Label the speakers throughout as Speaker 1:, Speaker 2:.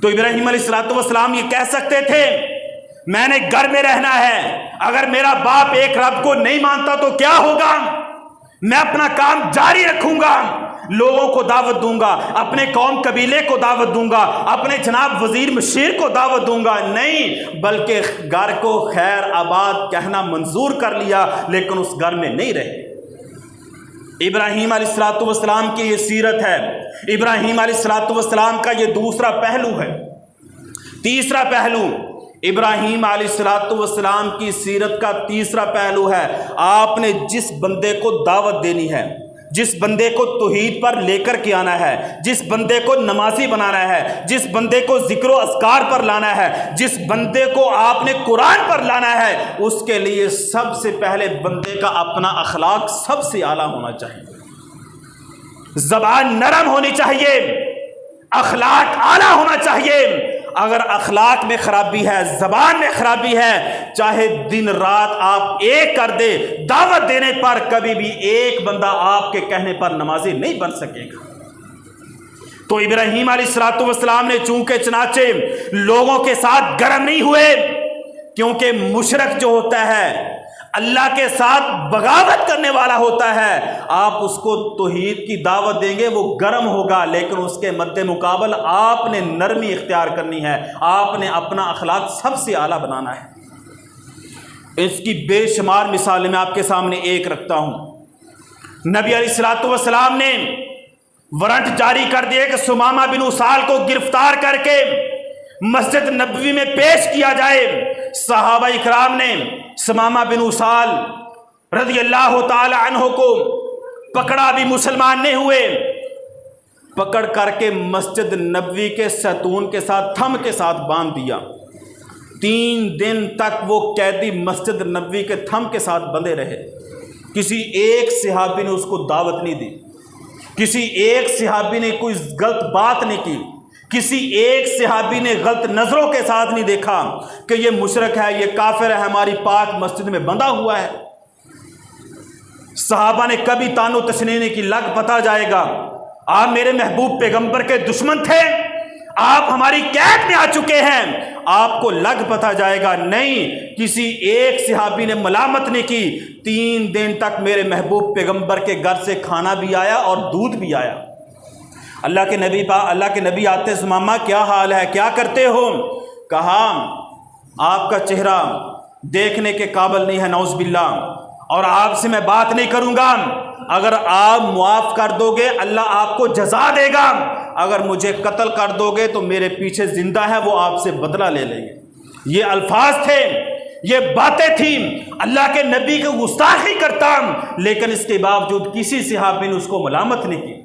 Speaker 1: تو ابراہیم علیہ السلام یہ کہہ سکتے تھے میں نے گھر میں رہنا ہے، اگر میرا باپ ایک رب کو نہیں مانتا تو کیا ہوگا، میں اپنا کام جاری رکھوں گا، لوگوں کو دعوت دوں گا، اپنے قوم قبیلے کو دعوت دوں گا، اپنے جناب وزیر مشیر کو دعوت دوں گا، نہیں بلکہ گھر کو خیر آباد کہنا منظور کر لیا، لیکن اس گھر میں نہیں رہے۔ ابراہیم علیہ السلام کی یہ سیرت ہے، ابراہیم علیہ السلام کا یہ دوسرا پہلو ہے۔ تیسرا پہلو ابراہیم علیہ السلام کی سیرت کا تیسرا پہلو ہے، آپ نے جس بندے کو دعوت دینی ہے، جس بندے کو توحید پر لے کر کے آنا ہے، جس بندے کو نمازی بنانا ہے، جس بندے کو ذکر و اذکار پر لانا ہے، جس بندے کو آپ نے قرآن پر لانا ہے، اس کے لیے سب سے پہلے بندے کا اپنا اخلاق سب سے اعلیٰ ہونا چاہیے، زبان نرم ہونی چاہیے، اخلاق اعلیٰ ہونا چاہیے۔ اگر اخلاق میں خرابی ہے، زبان میں خرابی ہے، چاہے دن رات آپ ایک کر دے، دعوت دینے پر کبھی بھی ایک بندہ آپ کے کہنے پر نمازی نہیں بن سکے گا۔ تو ابراہیم علیہ السلام نے چنانچہ لوگوں کے ساتھ گرم نہیں ہوئے، کیونکہ مشرک جو ہوتا ہے اللہ کے ساتھ بغاوت کرنے والا ہوتا ہے، آپ اس کو توحید کی دعوت دیں گے وہ گرم ہوگا، لیکن اس کے مد مقابل آپ نے نرمی اختیار کرنی ہے، آپ نے اپنا اخلاق سب سے اعلیٰ بنانا ہے۔ اس کی بے شمار مثالیں میں آپ کے سامنے ایک رکھتا ہوں۔ نبی علیہ السلام نے وارنٹ جاری کر دیا کہ سمامہ بن اسال کو گرفتار کر کے مسجد نبوی میں پیش کیا جائے۔ صحابہ اکرام نے سمامہ بن اسال رضی اللہ تعالی عنہ کو پکڑا، بھی مسلمان نہیں ہوئے، پکڑ کر کے مسجد نبوی کے ستون کے ساتھ تھم کے ساتھ باندھ دیا۔ 3 دن تک وہ قیدی مسجد نبوی کے تھم کے ساتھ بندھے رہے، کسی ایک صحابی نے اس کو دعوت نہیں دی، کسی ایک صحابی نے کوئی غلط بات نہیں کی، کسی ایک صحابی نے غلط نظروں کے ساتھ نہیں دیکھا کہ یہ مشرک ہے، یہ کافر ہے، ہماری پاک مسجد میں بندھا ہوا ہے۔ صحابہ نے کبھی تانو تشنیع نہیں کی، لگ پتا جائے گا آپ میرے محبوب پیغمبر کے دشمن تھے، آپ ہماری قید میں آ چکے ہیں، آپ کو لگ پتا جائے گا، نہیں کسی ایک صحابی نے ملامت نہیں کی۔ 3 دن تک میرے محبوب پیغمبر کے گھر سے کھانا بھی آیا اور دودھ بھی آیا۔ اللہ کے نبی آتے، سمامہ کیا حال ہے، کیا کرتے ہو؟ کہا آپ کا چہرہ دیکھنے کے قابل نہیں ہے، نعوذ باللہ، اور آپ سے میں بات نہیں کروں گا، اگر آپ معاف کر دو گے اللہ آپ کو جزا دے گا، اگر مجھے قتل کر دو گے تو میرے پیچھے زندہ ہے وہ آپ سے بدلہ لے لیں گے۔ یہ الفاظ تھے، یہ باتیں تھیں، اللہ کے نبی کو گستاخی کرتا، لیکن اس کے باوجود کسی صحابی نے اس کو ملامت نہیں کی۔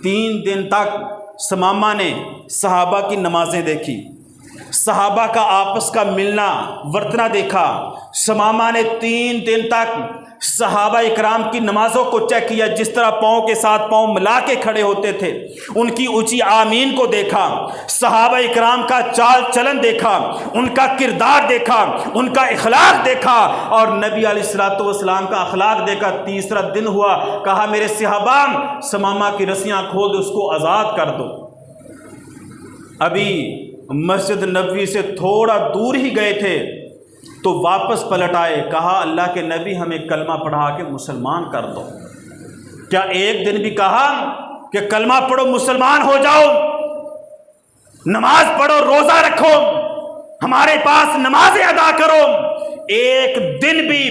Speaker 1: 3 دن تک سمامہ نے صحابہ کی نمازیں دیکھی، صحابہ کا آپس کا ملنا ورتنا دیکھا۔ سمامہ نے 3 دن تک صحابہ اکرام کی نمازوں کو چیک کیا، جس طرح پاؤں کے ساتھ پاؤں ملا کے کھڑے ہوتے تھے، ان کی اونچی آمین کو دیکھا، صحابہ اکرام کا چال چلن دیکھا، ان کا کردار دیکھا، ان کا اخلاق دیکھا، اور نبی علیہ السلام کا اخلاق دیکھا۔ تیسرا دن ہوا، کہا میرے صحابہ سمامہ کی رسیاں کھول دو، اس کو آزاد کر دو۔ ابھی مسجد نبوی سے تھوڑا دور ہی گئے تھے تو واپس پلٹ آئے، کہا اللہ کے نبی ہمیں کلمہ پڑھا کے مسلمان کر دو۔ کیا ایک دن بھی کہا کہ کلمہ پڑھو مسلمان ہو جاؤ، نماز پڑھو، روزہ رکھو، ہمارے پاس نمازیں ادا کرو؟ ایک دن بھی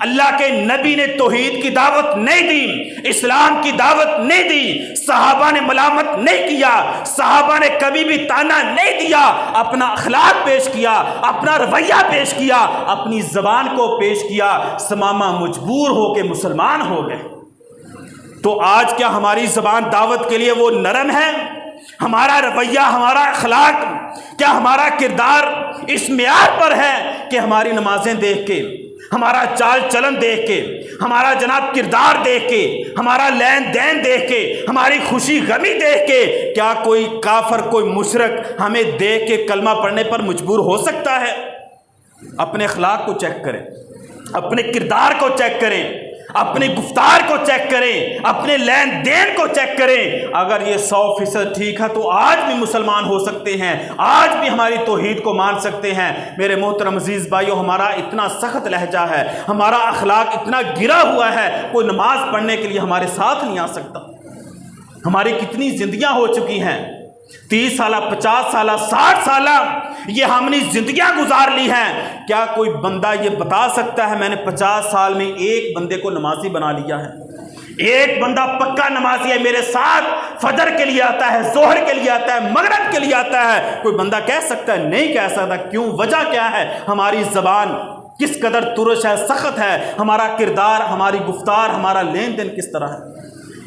Speaker 1: اللہ کے نبی نے توحید کی دعوت نہیں دی، اسلام کی دعوت نہیں دی، صحابہ نے ملامت نہیں کیا، صحابہ نے کبھی بھی تانا نہیں دیا، اپنا اخلاق پیش کیا، اپنا رویہ پیش کیا، اپنی زبان کو پیش کیا۔ سمامہ مجبور ہو کے مسلمان ہو گئے۔ تو آج کیا ہماری زبان دعوت کے لیے وہ نرم ہے؟ ہمارا رویہ، ہمارا اخلاق، کیا ہمارا کردار اس معیار پر ہے کہ ہماری نمازیں دیکھ کے، ہمارا چال چلن دیکھ کے، ہمارا جناب کردار دیکھ کے، ہمارا لین دین دیکھ کے، ہماری خوشی غمی دیکھ کے، کیا کوئی کافر، کوئی مشرک ہمیں دیکھ کے کلمہ پڑھنے پر مجبور ہو سکتا ہے؟ اپنے اخلاق کو چیک کریں، اپنے کردار کو چیک کریں، اپنی گفتار کو چیک کریں، اپنے لین دین کو چیک کریں۔ اگر یہ 100% ٹھیک ہے تو آج بھی مسلمان ہو سکتے ہیں، آج بھی ہماری توحید کو مان سکتے ہیں۔ میرے محترم عزیز بھائیو، ہمارا اتنا سخت لہجہ ہے، ہمارا اخلاق اتنا گرا ہوا ہے، کوئی نماز پڑھنے کے لیے ہمارے ساتھ نہیں آ سکتا۔ ہماری کتنی زندگیاں ہو چکی ہیں، 30 سالہ، 50 سالہ، 60 سالہ، یہ ہم نے زندگیاں گزار لی ہیں۔ کیا کوئی بندہ یہ بتا سکتا ہے میں نے 50 سال میں ایک بندے کو نمازی بنا لیا ہے؟ ایک بندہ پکا نمازی ہے، میرے ساتھ فجر کے لیے آتا ہے، ظہر کے لیے آتا ہے، مغرب کے لیے آتا ہے، کوئی بندہ کہہ سکتا ہے؟ نہیں کہہ سکتا۔ کیوں؟ وجہ کیا ہے؟ ہماری زبان کس قدر ترش ہے، سخت ہے، ہمارا کردار، ہماری گفتار، ہمارا لین دین کس طرح ہے۔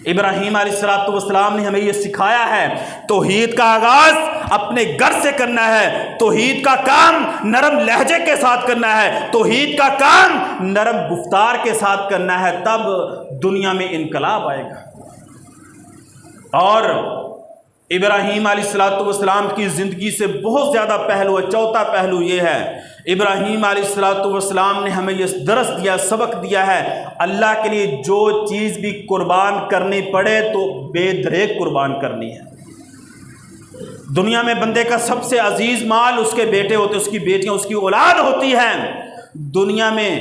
Speaker 1: ابراہیم علیہ السلام نے ہمیں یہ سکھایا ہے، توحید کا آغاز اپنے گھر سے کرنا ہے، توحید کا کام نرم لہجے کے ساتھ کرنا ہے، توحید کا کام نرم گفتار کے ساتھ کرنا ہے، تب دنیا میں انقلاب آئے گا۔ اور ابراہیم علیہ السلام کی زندگی سے بہت زیادہ پہلو ہے۔ چوتھا پہلو یہ ہے، ابراہیم علیہ السلام نے ہمیں یہ درس دیا، سبق دیا ہے، اللہ کے لیے جو چیز بھی قربان کرنی پڑے تو بے دریغ قربان کرنی ہے۔ دنیا میں بندے کا سب سے عزیز مال اس کے بیٹے ہوتے، اس کی بیٹیاں، اس کی اولاد ہوتی ہیں۔ دنیا میں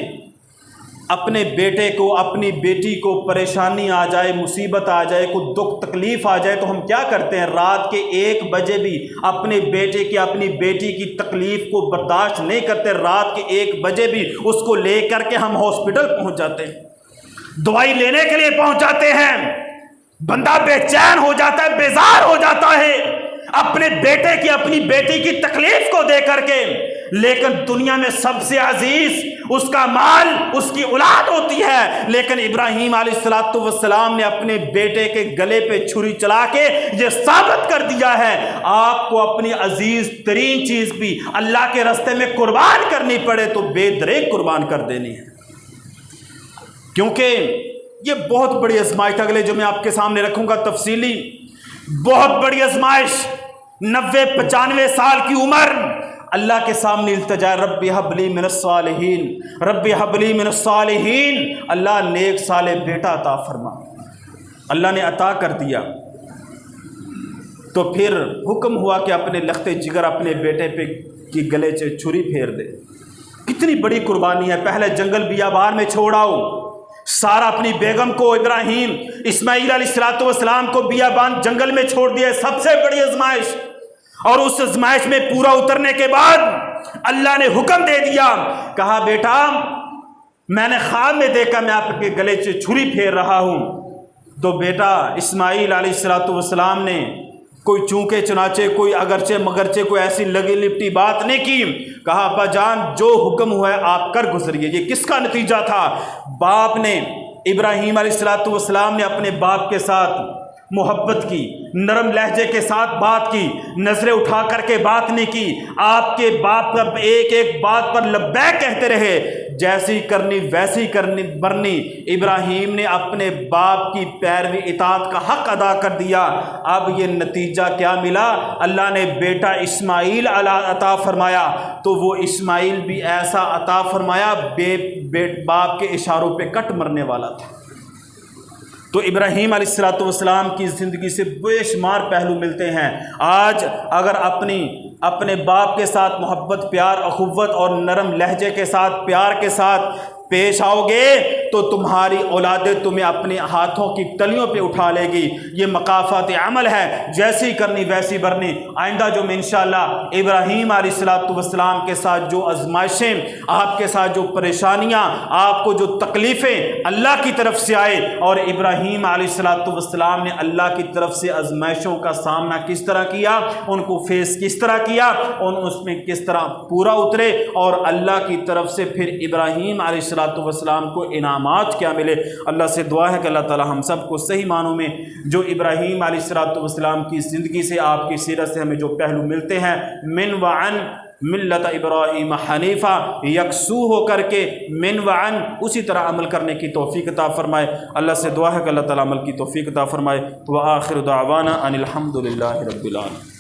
Speaker 1: اپنے بیٹے کو، اپنی بیٹی کو پریشانی آ جائے، مصیبت آ جائے، کوئی دکھ تکلیف آ جائے تو ہم کیا کرتے ہیں؟ رات کے 1 بجے بھی اپنے بیٹے کی، اپنی بیٹی کی تکلیف کو برداشت نہیں کرتے، رات کے 1 بجے بھی اس کو لے کر کے ہم ہاسپٹل پہنچ جاتے ہیں، دوائی لینے کے لیے پہنچ جاتے ہیں۔ بندہ بے چین ہو جاتا ہے، بیزار ہو جاتا ہے اپنے بیٹے کی، اپنی بیٹی کی تکلیف کو دے کر کے۔ لیکن دنیا میں سب سے عزیز اس کا مال، اس کی اولاد ہوتی ہے۔ لیکن ابراہیم علیہ السلام نے اپنے بیٹے کے گلے پہ چھری چلا کے یہ ثابت کر دیا ہے، آپ کو اپنی عزیز ترین چیز بھی اللہ کے راستے میں قربان کرنی پڑے تو بے دریغ قربان کر دینی ہے، کیونکہ یہ بہت بڑی آزمائش، اگلے جو میں آپ کے سامنے رکھوں گا تفصیلی، بہت بڑی آزمائش، 90-95 سال کی عمر، اللہ کے سامنے التجا، رب ہب لی من الصالحین، رب ہب لی من الصالحین، اللہ نیک صالح بیٹا عطا فرما۔ اللہ نے عطا کر دیا تو پھر حکم ہوا کہ اپنے لخت جگر اپنے بیٹے پہ کی گلے سے چھری پھیر دے۔ کتنی بڑی قربانی ہے، پہلے جنگل بیابان میں چھوڑ آؤ، سارا اپنی بیگم کو، ابراہیم اسماعیل علیہ السلام کو بیابان جنگل میں چھوڑ دیا، سب سے بڑی آزمائش۔ اور اس آزمائش میں پورا اترنے کے بعد اللہ نے حکم دے دیا، کہا بیٹا میں نے خواب میں دیکھا میں آپ کے گلے سے چھری پھیر رہا ہوں۔ تو بیٹا اسماعیل علیہ السلام نے کوئی چونکے چنانچہ، کوئی اگرچہ مگرچہ، کوئی ایسی لگی لپٹی بات نہیں کی، کہا ابا جان جو حکم ہوا ہے آپ کر گزریے۔ یہ کس کا نتیجہ تھا؟ باپ نے، ابراہیم علیہ السلام نے اپنے باپ کے ساتھ محبت کی، نرم لہجے کے ساتھ بات کی، نظریں اٹھا کر کے بات نہیں کی، آپ کے باپ پر ایک ایک بات پر لبیک کہتے رہے، جیسی کرنی ویسی کرنی برنی۔ ابراہیم نے اپنے باپ کی پیروی اطاعت کا حق ادا کر دیا۔ اب یہ نتیجہ کیا ملا؟ اللہ نے بیٹا اسماعیل عطا فرمایا، تو وہ اسماعیل بھی ایسا عطا فرمایا باپ کے اشاروں پہ کٹ مرنے والا تھا۔ تو ابراہیم علیہ السلام کی زندگی سے بے شمار پہلو ملتے ہیں۔ آج اگر اپنے باپ کے ساتھ محبت، پیار، اخوت اور نرم لہجے کے ساتھ، پیار کے ساتھ پیش آؤ گے تو تمہاری اولادیں تمہیں اپنے ہاتھوں کی تلیوں پہ اٹھا لے گی۔ یہ مقافات عمل ہے، جیسی کرنی ویسی برنی۔ آئندہ جو میں انشاءاللہ ابراہیم علیہ السلام کے ساتھ جو آزمائشیں، آپ کے ساتھ جو پریشانیاں، آپ کو جو تکلیفیں اللہ کی طرف سے آئے، اور ابراہیم علیہ السلام نے اللہ کی طرف سے آزمائشوں کا سامنا کس طرح کیا، ان کو فیس کس طرح کیا، اس میں کس طرح پورا اترے، اور اللہ کی طرف سے پھر ابراہیم علیہ السلام کو انعامات کیا ملے۔ اللہ سے دعا ہے کہ اللہ تعالی ہم سب کو صحیح معنوں میں جو ابراہیم علیہ السلام کی زندگی سے، آپ کی سیرت سے ہمیں جو پہلو ملتے ہیں، من وعن ملت ابراہیم حنیفہ، یکسو ہو کر کے من وعن اسی طرح عمل کرنے کی توفیق عطا فرمائے۔ اللہ سے دعا ہے کہ اللہ تعالی عمل کی توفیق عطا فرمائے۔ وآخر دعوانا ان الحمد للہ رب العالمین۔